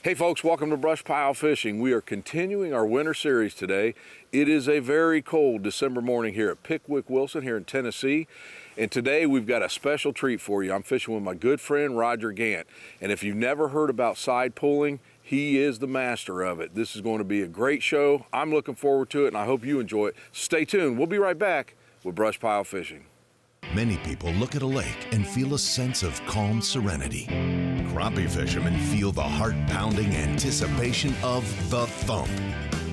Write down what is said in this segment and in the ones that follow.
Hey folks, welcome to BrushPile Fishing. We are continuing our winter series today. It is a very cold December morning here at Pickwick Wilson here in Tennessee. And today we've got a special treat for you. I'm fishing with my good friend Roger Gant. And if you've never heard about side pulling, he is the master of it. This is going to be a great show. I'm looking forward to it and I hope you enjoy it. Stay tuned. We'll be right back with BrushPile Fishing. Many people look at a lake and feel a sense of calm serenity. Crappie fishermen feel the heart-pounding anticipation of the thump.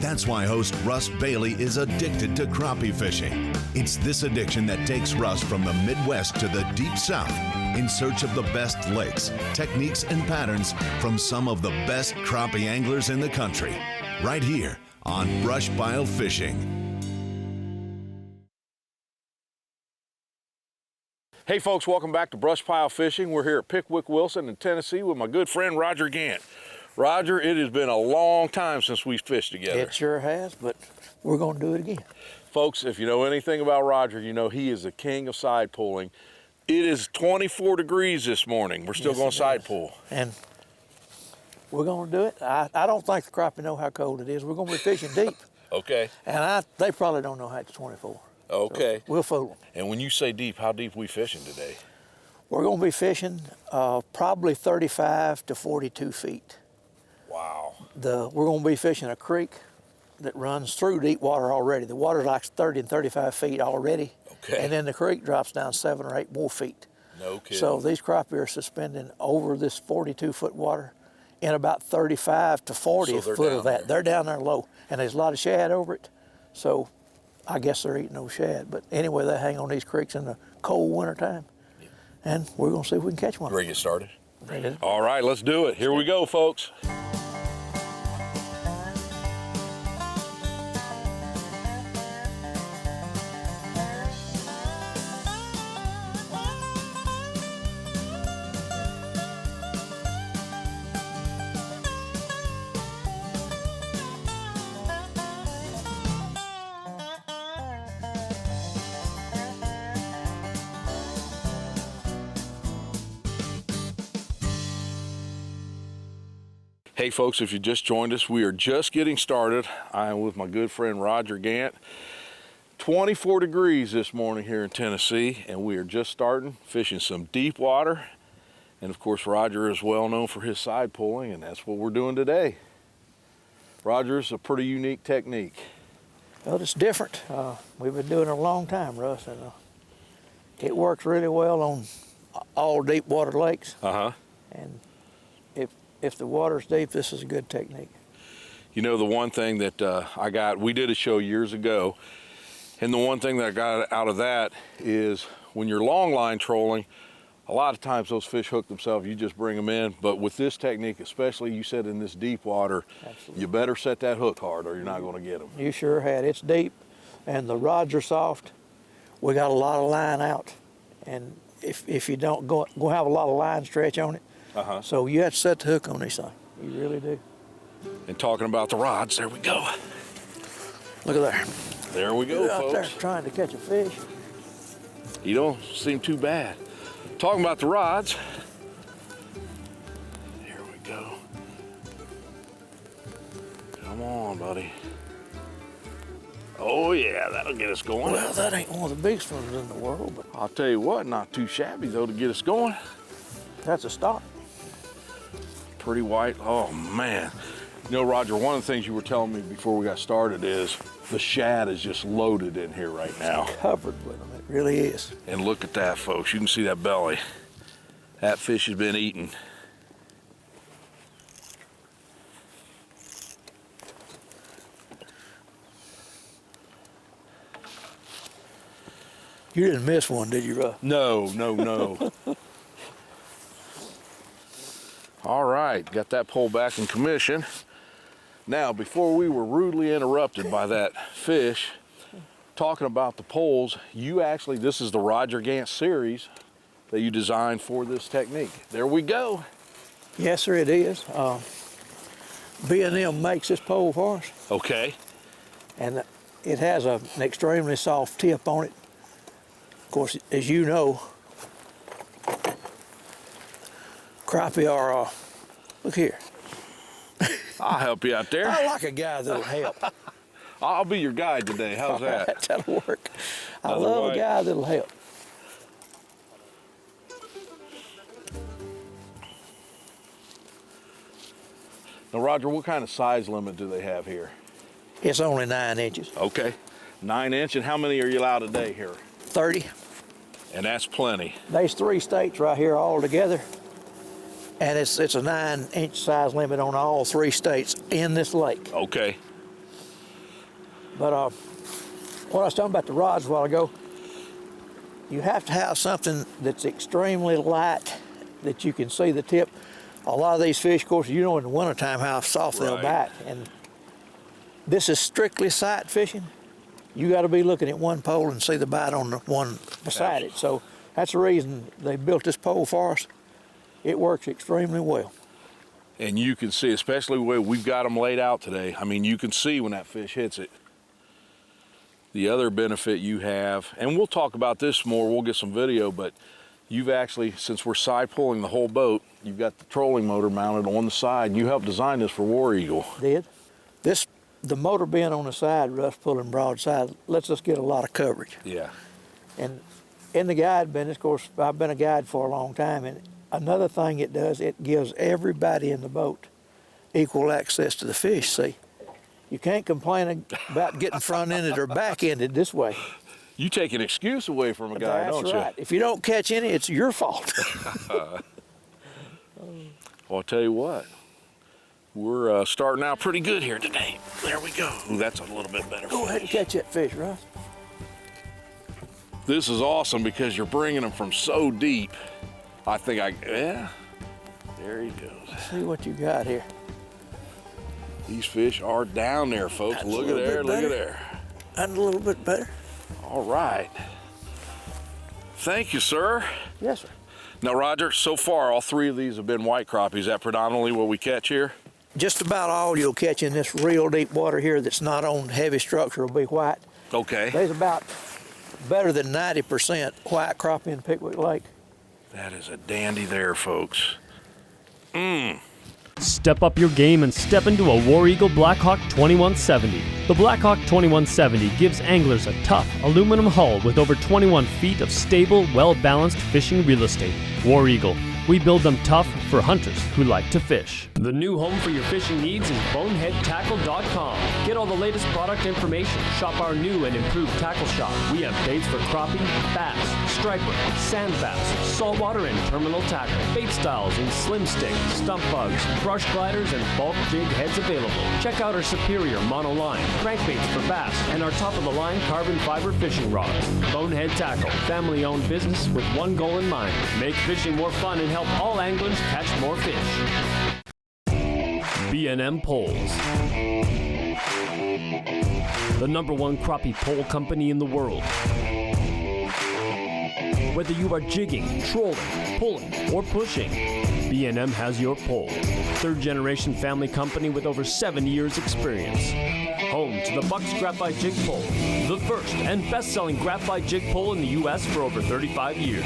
That's why host Russ Bailey is addicted to crappie fishing. It's this addiction that takes Russ from the Midwest to the Deep South in search of the best lakes, techniques, and patterns from some of the best crappie anglers in the country. Right here on BrushPile Fishing. Hey folks, welcome back to BrushPile Fishing. We're here at Pickwick Wilson in Tennessee with my good friend Roger Gant. Roger, it has been a long time since we fished together. It sure has, but we're going to do it again. Folks, if you know anything about Roger, you know he is the king of side pulling. It is 24 degrees this morning. We're still going to side pull. And we're going to do it. I don't think the crappie know how cold it is. We're going to be fishing deep. Okay. And they probably don't know how it's 24. Okay. So we'll fool them. And when you say deep, how deep are we fishing today? We're going to be fishing probably 35 to 42 feet. Wow. We're going to be fishing a creek that runs through deep water already. The water's like 30 and 35 feet already. Okay. And then the creek drops down 7 or 8 more feet. No kidding. So these crappie are suspending over this 42-foot water in about 35 to 40 foot of that. They're down there low. And there's a lot of shad over it. So I guess they're eating those shad. But anyway, they hang on these creeks in the cold winter time. Yeah. And we're going to see if we can catch one. You ready to get started? Ready. All right, let's do it. Here we go, folks. Hey folks, if you just joined us, we are just getting started. I am with my good friend Roger Gant. 24 degrees this morning here in Tennessee, and we are just starting fishing some deep water. And of course, Roger is well known for his side pulling, and that's what we're doing today. Roger's a pretty unique technique. Well, it's different. We've been doing it a long time, Russ, and it works really well on all deep water lakes. And if the water's deep, this is a good technique. You know, the one thing that we did a show years ago, and the one thing that I got out of that is when you're long line trolling, a lot of times those fish hook themselves, you just bring them in. But with this technique, especially you said in this deep water, absolutely, you better set that hook hard or you're not going to get them. You sure had. It's deep, and the rods are soft. We got a lot of line out, and if you don't go have a lot of line stretch on it. So you have to set the hook on this thing. You really do. And talking about the rods, there we go. Look at there. There we go, You're folks. out there trying to catch a fish. You don't seem too bad. Talking about the rods. Here we go. Come on, buddy. Oh yeah, that'll get us going. Well, that ain't one of the biggest ones in the world, but I'll tell you what, not too shabby though to get us going. That's a start. Pretty white. Oh man. You know, Roger, one of the things you were telling me before we got started is the shad is just loaded in here right now. It's covered with them, it really is. And look at that, folks. You can see that belly. That fish has been eaten. You didn't miss one, did you, Russ? No, no, no. All right, got that pole back in commission. Now, before we were rudely interrupted by that fish, talking about the poles, this is the Roger Gant series that you designed for this technique. There we go. Yes, sir, it is. B&M makes this pole for us. Okay. And it has an extremely soft tip on it. Of course, as you know, crappie are, look here. I'll help you out there. I like a guy that'll help. I'll be your guide today. How's that? That'll work. I Another love white. a guy that'll help. Now, Roger, what kind of size limit do they have here? It's only 9 inches. Okay, 9-inch. And how many are you allowed a day here? 30. And that's plenty. There's 3 states right here all together. And it's a 9-inch size limit on all 3 states in this lake. Okay. But what I was talking about the rods a while ago, you have to have something that's extremely light that you can see the tip. A lot of these fish, of course, you know in the wintertime how soft they'll bite. And this is strictly sight fishing. You got to be looking at one pole and see the bite on the one beside it. So that's the reason they built this pole for us. It works extremely well. And you can see, especially where we've got them laid out today, I mean, you can see when that fish hits it. The other benefit you have, and we'll talk about this more, we'll get some video, but you've actually, since we're side pulling the whole boat, you've got the trolling motor mounted on the side, and you helped design this for War Eagle. Did. The motor being on the side, Russ pulling broadside, lets us get a lot of coverage. Yeah. And in the guide business, of course, I've been a guide for a long time, and another thing it does, it gives everybody in the boat equal access to the fish, see? You can't complain about getting front-ended or back-ended this way. You take an excuse away from a guy, don't you? That's right. If you don't catch any, it's your fault. Well, I'll tell you what. We're starting out pretty good here today. There we go. Ooh, that's a little bit better. Go ahead and catch that fish, Russ. This is awesome because you're bringing them from so deep. I think yeah, there he goes. Let's see what you got here. These fish are down there, folks. That's Look at there, look at there. And a little bit better. All right. Thank you, sir. Yes, sir. Now, Roger, so far all 3 of these have been white crappie. Is that predominantly what we catch here? Just about all you'll catch in this real deep water here that's not on heavy structure will be white. Okay. There's about better than 90% white crappie in Pickwick Lake. That is a dandy there, folks. Step up your game and step into a War Eagle Blackhawk 2170. The Blackhawk 2170 gives anglers a tough aluminum hull with over 21 feet of stable, well-balanced fishing real estate. War Eagle. We build them tough for hunters who like to fish. The new home for your fishing needs is BoneheadTackle.com. Get all the latest product information. Shop our new and improved tackle shop. We have baits for crappie, bass, striper, sand bass, saltwater and terminal tackle. Bait styles in slim stick, stump bugs, brush gliders, and bulk jig heads available. Check out our superior monoline, crankbaits for bass, and our top-of-the-line carbon fiber fishing rods. Bonehead Tackle, family-owned business with one goal in mind: make fishing more fun and help all anglers catch more fish. B&M Poles. The #1 crappie pole company in the world. Whether you are jigging, trolling, pulling, or pushing, B&M has your pole. 3rd-generation family company with over 7 years experience. Home to the Bucks Graphite Jig Pole, the first and best-selling graphite jig pole in the U.S. for over 35 years.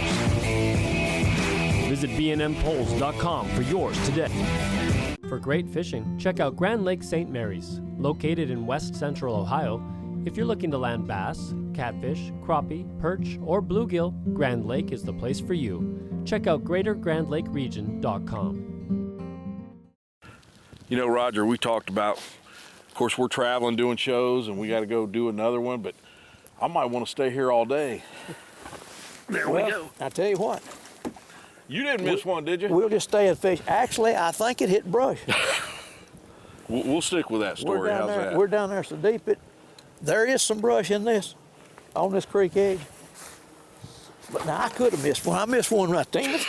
Visit bnmpoles.com for yours today. For great fishing, check out Grand Lake St. Mary's, located in west central Ohio. If you're looking to land bass, catfish, crappie, perch, or bluegill, Grand Lake is the place for you. Check out greatergrandlakeregion.com. You know, Roger, we talked about, of course, we're traveling, doing shows, and we got to go do another one, but I might want to stay here all day. There we go. I tell you what. You didn't miss one, did you? We'll just stay and fish. Actually, I think it hit brush. We'll stick with that story. How's that? We're down there so deep there is some brush in this, on this creek edge. But now I could have missed one. I missed one right there.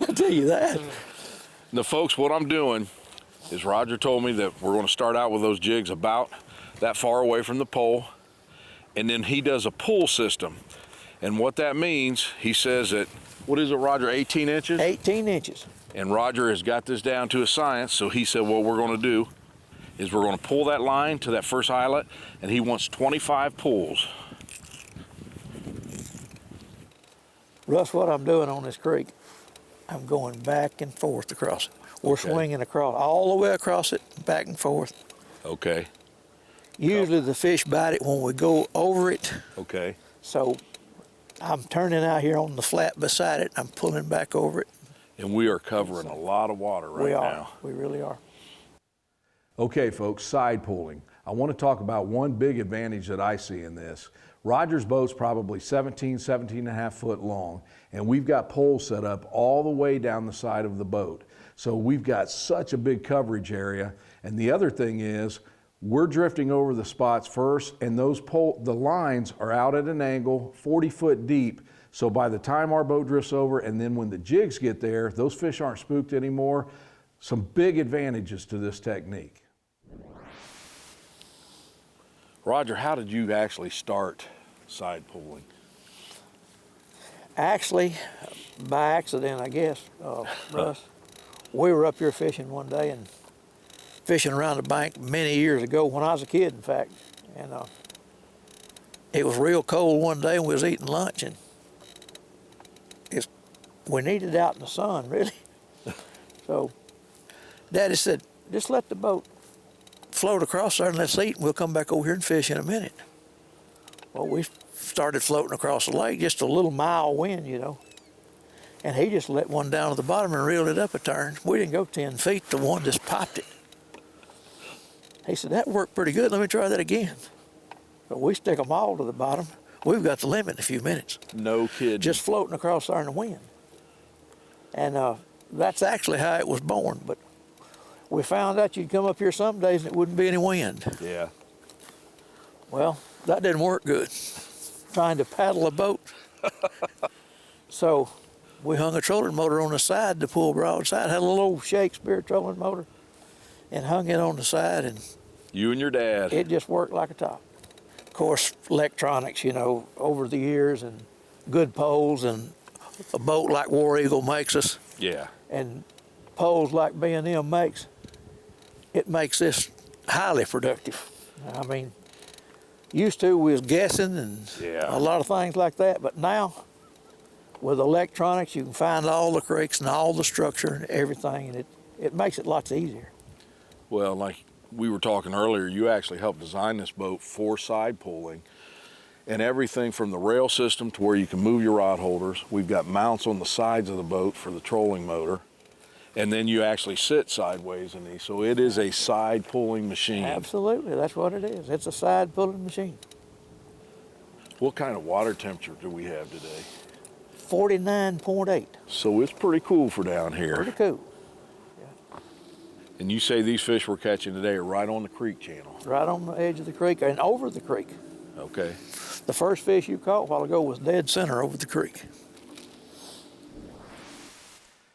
I'll tell you that. Now, folks, what I'm doing is Roger told me that we're going to start out with those jigs about that far away from the pole, and then he does a pull system. And what that means, he says that, what is it, Roger, 18 inches? 18 inches. And Roger has got this down to a science, so he said what we're going to do is we're going to pull that line to that first eyelet, and he wants 25 pulls. Russ, what I'm doing on this creek, I'm going back and forth across it. We're Okay. swinging across, all the way across it, back and forth. Okay. Usually the fish bite it when we go over it. Okay. So I'm turning out here on the flat beside it. I'm pulling back over it. And we are covering a lot of water right We are. now. We really are. Okay, folks, side pulling. I want to talk about one big advantage that I see in this. Roger's boat's probably 17 and a half foot long, and we've got poles set up all the way down the side of the boat. So we've got such a big coverage area. And the other thing is, we're drifting over the spots first, and the lines are out at an angle, 40 foot deep. So by the time our boat drifts over, and then when the jigs get there, those fish aren't spooked anymore. Some big advantages to this technique. Roger, how did you actually start side pulling? Actually, by accident, I guess, Russ. We were up here fishing one day and fishing around the bank many years ago, when I was a kid, in fact. And it was real cold one day, and we was eating lunch, and we needed it out in the sun, really. So Daddy said, just let the boat float across there and let's eat, and we'll come back over here and fish in a minute. Well, we started floating across the lake, just a little mile wind, you know. And he just let one down at the bottom and reeled it up a turn. We didn't go 10 feet, the one just popped it. He said, that worked pretty good, let me try that again. But we stick them all to the bottom. We've got the limit in a few minutes. No kidding. Just floating across there in the wind. And that's actually how it was born. But we found out you'd come up here some days and it wouldn't be any wind. Yeah. Well, that didn't work good, trying to paddle a boat. So we hung a trolling motor on the side to pull broadside. Had a little old Shakespeare trolling motor and hung it on the side, and You and your dad. it just worked like a top. Of course, electronics, you know, over the years, and good poles, and a boat like War Eagle makes us, Yeah. and poles like B&M makes, it makes this highly productive. I mean, used to we was guessing and Yeah. a lot of things like that, but now with electronics you can find all the creeks and all the structure and everything, and it makes it lots easier. Well, like we were talking earlier, you actually helped design this boat for side pulling, and everything from the rail system to where you can move your rod holders. We've got mounts on the sides of the boat for the trolling motor, and then you actually sit sideways in these. So it is a side pulling machine. Absolutely, that's what it is. It's a side pulling machine. What kind of water temperature do we have today? 49.8, So it's pretty cool for down here. pretty cool. And you say these fish we're catching today are right on the creek channel. Right on the edge of the creek and over the creek. Okay. The first fish you caught a while ago was dead center over the creek.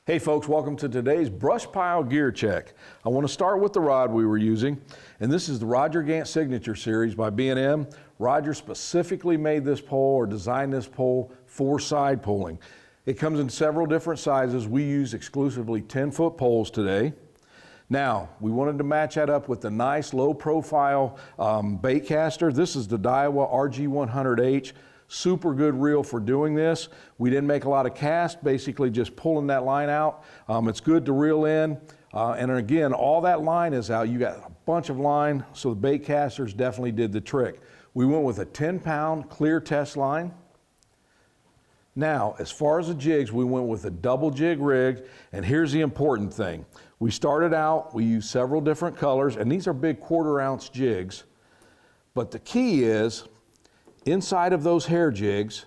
Hey folks, welcome to today's brush pile gear check. I want to start with the rod we were using, and this is the Roger Gant Signature Series by B&M. Roger specifically made this pole or designed this pole for side pulling. It comes in several different sizes. We use exclusively 10-foot poles today. Now, we wanted to match that up with the nice low-profile bait caster. This is the Daiwa RG100H. Super good reel for doing this. We didn't make a lot of cast, basically just pulling that line out. It's good to reel in. And again, all that line is out. You got a bunch of line, so the bait casters definitely did the trick. We went with a 10-pound clear test line. Now, as far as the jigs, we went with a double jig rig, and here's the important thing. We started out, we used several different colors, and these are big 1/4 ounce jigs, but the key is, inside of those hair jigs,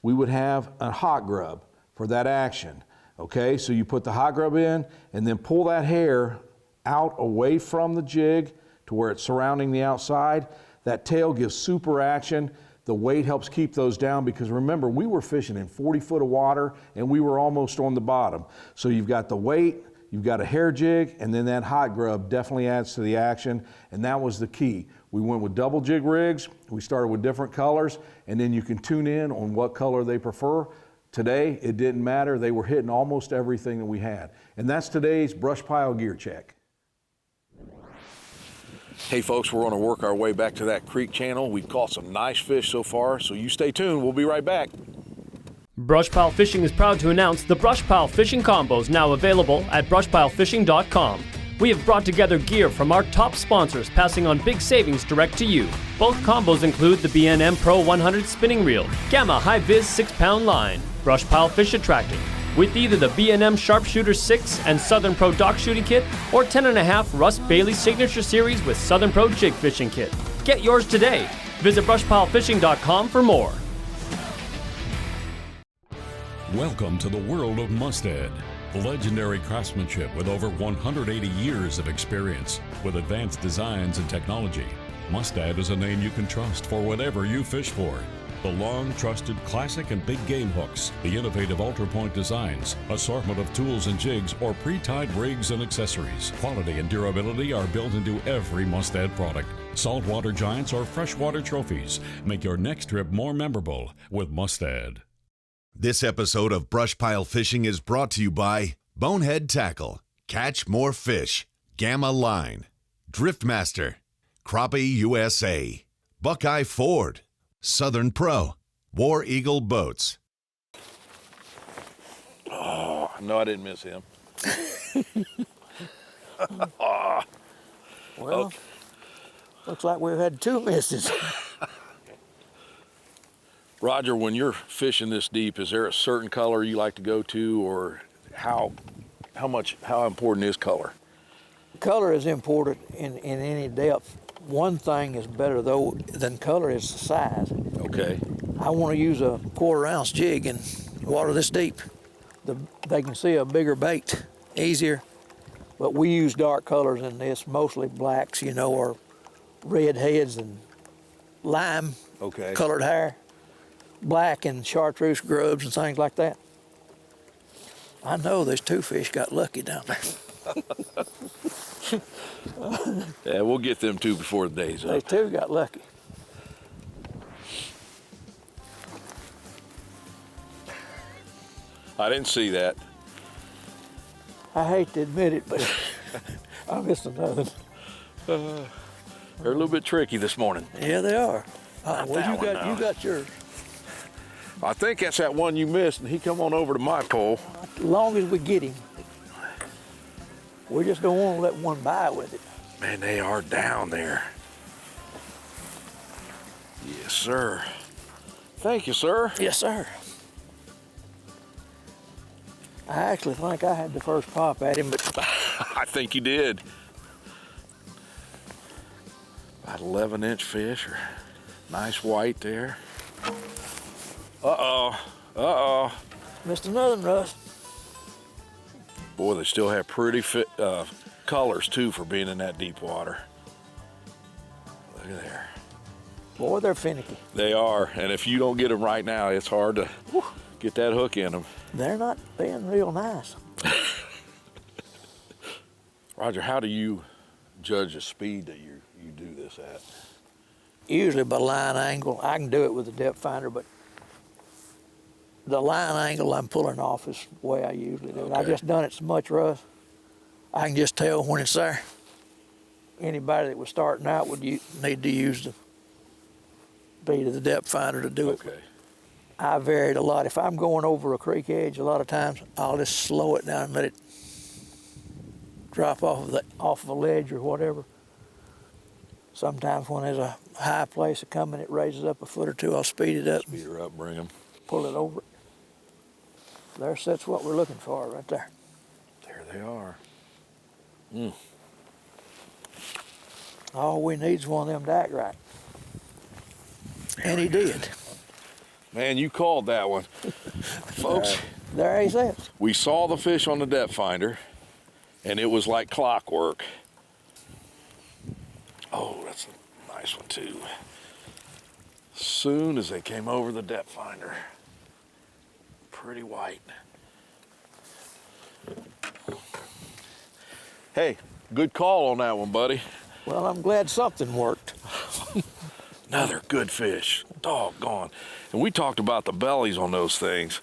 we would have a hot grub for that action, okay? So you put the hot grub in, and then pull that hair out away from the jig to where it's surrounding the outside. That tail gives super action. The weight helps keep those down, because remember, we were fishing in 40 foot of water and we were almost on the bottom. So you've got the weight, you've got a hair jig, and then that hot grub definitely adds to the action, and that was the key. We went with double jig rigs, we started with different colors, and then you can tune in on what color they prefer. Today, it didn't matter, they were hitting almost everything that we had. And that's today's brush pile gear check. Hey folks, we're gonna work our way back to that creek channel. We've caught some nice fish so far, so you stay tuned, we'll be right back. BrushPile Fishing is proud to announce the BrushPile Fishing Combos now available at brushpilefishing.com. We have brought together gear from our top sponsors, passing on big savings direct to you. Both combos include the B&M Pro 100 spinning reel, Gamma High Viz 6-pound line, BrushPile Fish Attractor, with either the B&M Sharpshooter 6 and Southern Pro Dock Shooting Kit, or 10.5 Russ Bailey Signature Series with Southern Pro Jig Fishing Kit. Get yours today. Visit brushpilefishing.com for more. Welcome to the world of Mustad. Legendary craftsmanship with over 180 years of experience. With advanced designs and technology, Mustad is a name you can trust for whatever you fish for. The long, trusted classic and big game hooks, the innovative ultra-point designs, assortment of tools and jigs, or pre-tied rigs and accessories. Quality and durability are built into every Mustad product. Saltwater giants or freshwater trophies. Make your next trip more memorable with Mustad. This episode of BrushPile Fishing is brought to you by Bonehead Tackle, Catch More Fish, Gamma Line, Driftmaster, Crappie USA, Buckeye Ford, Southern Pro, War Eagle Boats. Oh, no, I didn't miss him. Well, looks like we've had 2 misses. Roger, when you're fishing this deep, is there a certain color you like to go to, or how important is color? Color is important in any depth. One thing is better though than color is the size. Okay. I want to use a 1/4 ounce jig and water this deep. They can see a bigger bait easier, but we use dark colors in this, mostly blacks, or red heads and lime colored hair. Black and chartreuse grubs and things like that. I know there's 2 fish got lucky down there. Yeah, we'll get them 2 before the day's up. There's 2 got lucky. I didn't see that. I hate to admit it, but I missed another. They're a little bit tricky this morning. Yeah, they are. Well, you got yours. I think that's that one you missed, and he come on over to my pole. As long as we get him, we just don't want to let one by with it. Man, they are down there. Yes, sir. Thank you, sir. Yes, sir. I actually think I had the first pop at him, but I think you did. About 11-inch fish, or nice white there. Uh-oh. missed another one, Russ. Boy, they still have pretty colors, too, for being in that deep water. Look at there. Boy, they're finicky. They are, and if you don't get them right now, it's hard to get that hook in them. They're not being real nice. Roger, how do you judge the speed that you do this at? Usually by line angle. I can do it with a depth finder, but the line angle I'm pulling off is the way I usually do it. I've just done it so much, Russ. I can just tell when it's there. Anybody that was starting out would need to use the bead of the depth finder to do it. Okay. I varied a lot. If I'm going over a creek edge, a lot of times I'll just slow it down and let it drop off of a ledge or whatever. Sometimes when there's a high place of coming, it raises up a foot or two, I'll speed it up. Speed her up, bring them. Pull it over. That's what we're looking for right there. There they are. All we need is one of them Dak right. And he did. Man, you called that one. Folks, There he sits. we saw the fish on the depth finder, and it was like clockwork. Oh, that's a nice one, too. Soon as they came over the depth finder. Pretty white. Hey, good call on that one, buddy. Well, I'm glad something worked. Another good fish. Doggone. And we talked about the bellies on those things.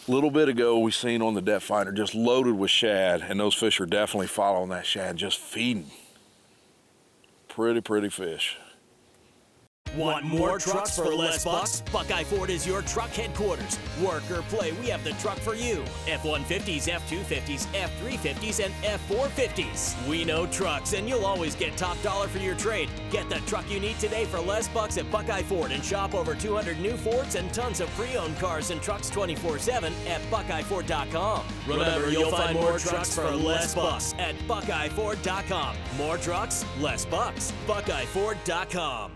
A little bit ago, we seen on the depth finder just loaded with shad, and those fish are definitely following that shad, just feeding. Pretty fish. Want more trucks for less bucks? Buckeye Ford is your truck headquarters. Work or play, we have the truck for you. F-150s, F-250s, F-350s, and F-450s. We know trucks, and you'll always get top dollar for your trade. Get the truck you need today for less bucks at Buckeye Ford and shop over 200 new Fords and tons of pre-owned cars and trucks 24/7 at BuckeyeFord.com. Remember, you'll find more trucks for less bucks at BuckeyeFord.com. More trucks, less bucks. BuckeyeFord.com.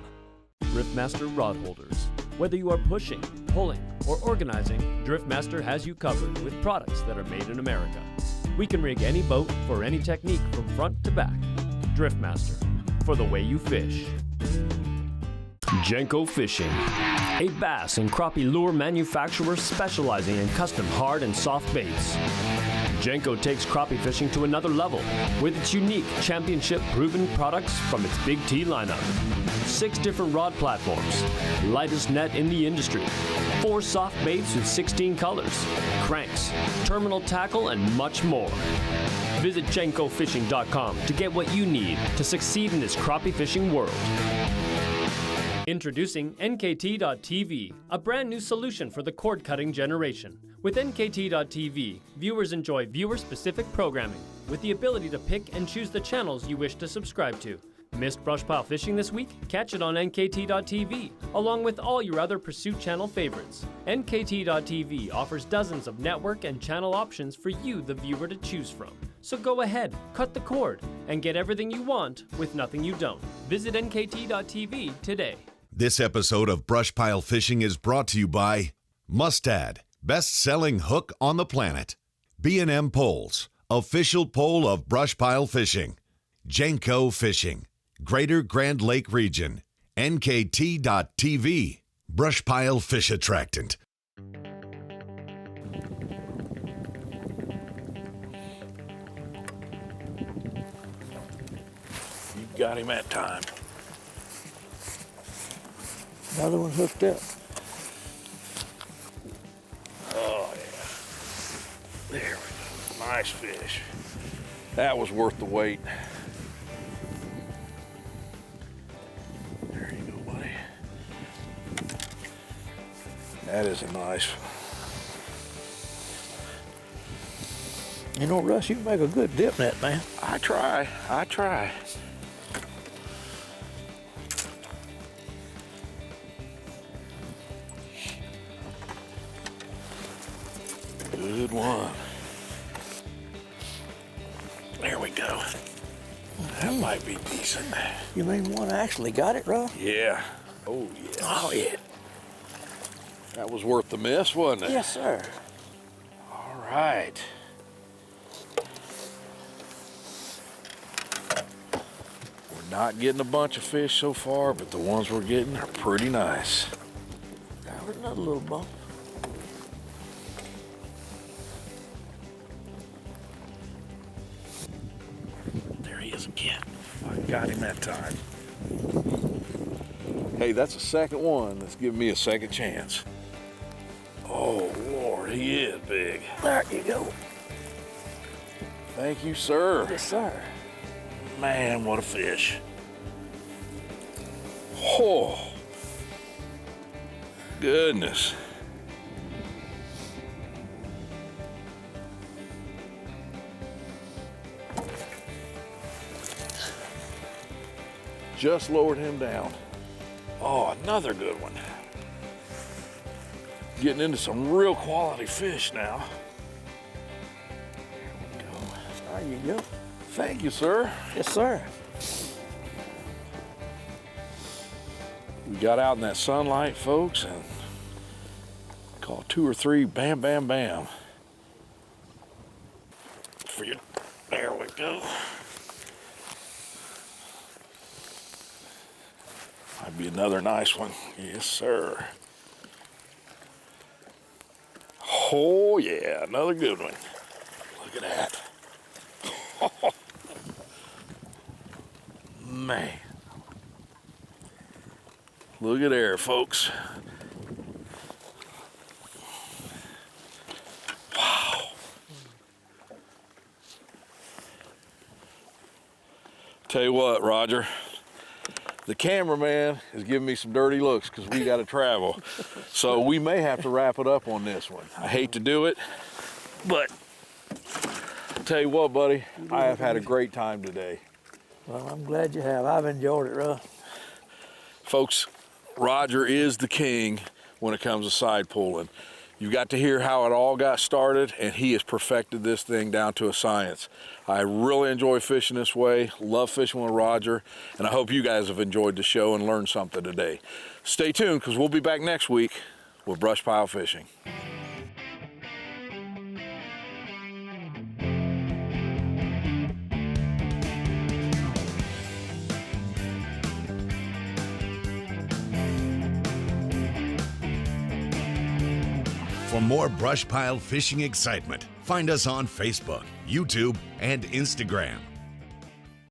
Driftmaster rod holders. Whether you are pushing, pulling, or organizing, Driftmaster has you covered with products that are made in America. We can rig any boat for any technique from front to back. Driftmaster, for the way you fish. Jenko Fishing, a bass and crappie lure manufacturer specializing in custom hard and soft baits. Jenko takes crappie fishing to another level with its unique championship-proven products from its Big T lineup. 6 different rod platforms, lightest net in the industry, 4 soft baits with 16 colors, cranks, terminal tackle, and much more. Visit JenkoFishing.com to get what you need to succeed in this crappie fishing world. Introducing NKT.TV, a brand new solution for the cord-cutting generation. With NKT.TV, viewers enjoy viewer-specific programming with the ability to pick and choose the channels you wish to subscribe to. Missed BrushPile Fishing this week? Catch it on NKT.TV, along with all your other Pursuit Channel favorites. NKT.TV offers dozens of network and channel options for you, the viewer, to choose from. So go ahead, cut the cord, and get everything you want with nothing you don't. Visit NKT.TV today. This episode of BrushPile Fishing is brought to you by Mustad, best-selling hook on the planet. B&M Poles, official pole of BrushPile Fishing. Jenko Fishing, Greater Grand Lake Region. NKT.TV, BrushPile Fish Attractant. You got him that time. Another one hooked up. Oh, yeah. There we go. Nice fish. That was worth the wait. There you go, buddy. That is a nice one. You know, Russ, you make a good dip net, man. I try. Good one. There we go. That might be decent. You mean one actually got it, Russ? Yeah. Oh, yeah. Oh, yeah. That was worth the miss, wasn't it? Yes, sir. All right. We're not getting a bunch of fish so far, but the ones we're getting are pretty nice. There's another little bump. There he is again. I got him that time. Hey, that's the second one that's giving me a second chance. Oh, Lord, he is big. There you go. Thank you, sir. Yes, sir. Man, what a fish. Oh, goodness. Just lowered him down. Oh, another good one. Getting into some real quality fish now. There you go. Thank you, sir. Yes, sir. We got out in that sunlight, folks, and caught 2 or 3, bam, bam, bam. For you. There we go. Might be another nice one. Yes, sir. Oh, yeah, another good one. Look at that. Man. Look at there, folks. Wow. Tell you what, Roger, The cameraman is giving me some dirty looks because we got to travel. So we may have to wrap it up on this one. I hate to do it, but I'll tell you what, buddy, I have had a great time today. Well, I'm glad you have. I've enjoyed it, Russ. Folks, Roger is the king when it comes to side pulling. You got to hear how it all got started, and he has perfected this thing down to a science. I really enjoy fishing this way, love fishing with Roger, and I hope you guys have enjoyed the show and learned something today. Stay tuned, because we'll be back next week with BrushPile Fishing. For more brush pile fishing excitement, find us on Facebook, YouTube, and Instagram.